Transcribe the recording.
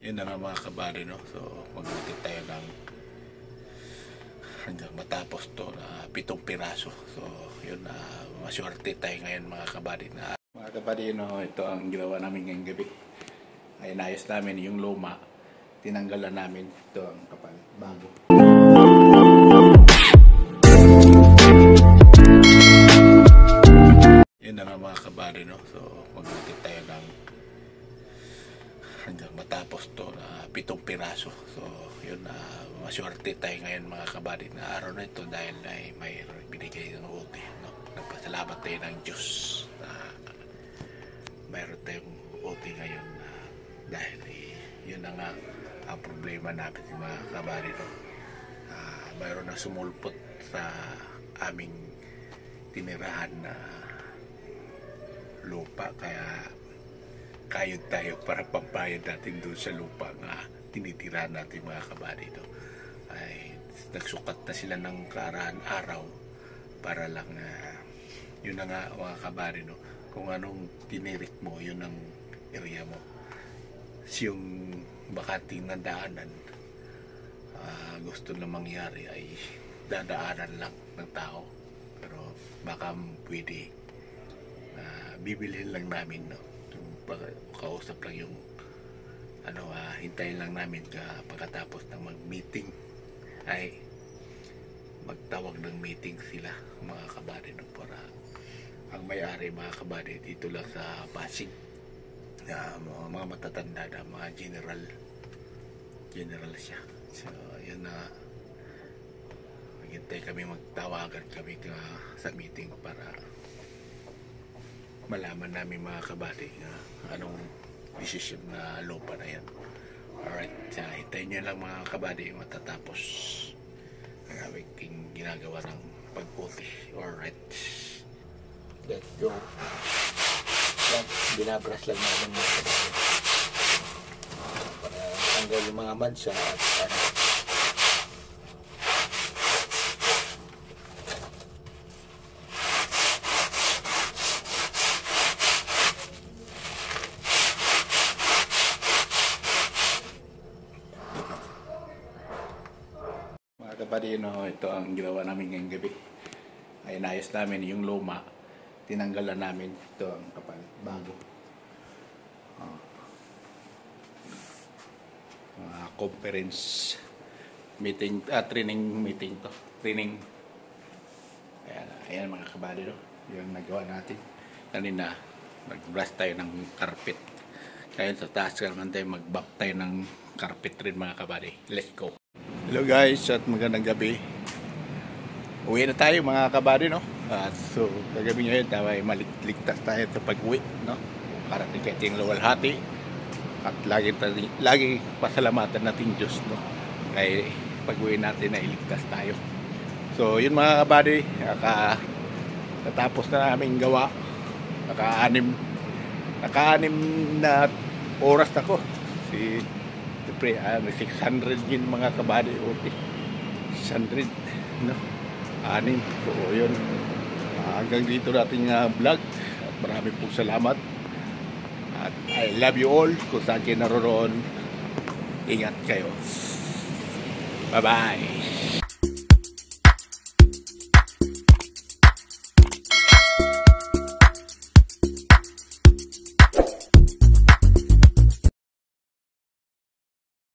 Yun na nga mga kabady, no? So magbuti tayo ng hanggang matapos to na 7 piraso. So yun na maswerte tayo ngayon mga kabady na mga kabady, no? Ito ang ginawa namin ngayong gabi. Ay inayos namin yung luma, tinanggalan namin ito ang kapal bago. Yun na nga mga kabady, no? So magbuti tayo ng hanggang matapos to na 7 piraso. So yun na maswerte tayo ngayon mga kabady na araw na ito dahil ay may binigay ng uti, no? Nagpasalamat tayo ng Diyos na mayroon tayong uti ngayon dahil yun na nga ang problema natin mga kabady, no? Mayroon na sumulpot sa aming tinirahan na lupa, kaya kayod tayo para pambayad natin doon sa lupa na tinitira natin mga kabady, no? Ay nagsukat na sila ng kaarahan araw para lang yun na nga mga kabady, no? Kung anong tinirik mo, yun ang area mo. Yung bakanting na daanan, gusto na mangyari ay dadaanan lang ng tao, pero baka pwede bibilhin lang namin, no? Kausap lang yung hintayin lang namin pagkatapos ng mag-meeting ay magtawag ng meeting sila mga kabady, no? Para ang may-ari mga kabady dito lang sa Pasig, mga matatanda na mga general siya. So yun na maghintay kami, magtawagan kami sa meeting para malaman namin mga kabady anong desisyon na lupa na yan. Alright, hintayin nyo lang mga kabady matatapos ang aming ginagawa ng pagputi. Alright, let's go. Yan, binabras lang namin mga kabady para tanggal yung mga mansa at kabady, no? Ito ang ginawa namin ngayong gabi. Ay inayos namin yung luma, tinanggalan namin ito ang kapal bago. Conference meeting, training meeting to. Training. Ayan mga kabady, no? Yung nagawa natin kanina, mag-brush tayo ng carpet. Kaya sa taas naman tayo mag-bap tayo ng carpet rin mga kabady. Let's go. Hello guys, at magandang gabi. Uwi na tayo mga kabady, no? So kagabi ngayon tayo ay maligtas tayo sa pag-uwi, no? Karating kayo yung luwalhati at lagi pasalamatan natin Diyos, no? Kaya pag-uwi natin na iligtas tayo. So yun mga kabady, natapos na namin gawa. Naka-anim na oras na ko. Siyempre, 600 yun mga kabady, 600, no? 6. So yun, hanggang dito natin vlog at marami pong salamat at I love you all kung saan kayo naroon. Ingat kayo. Bye bye.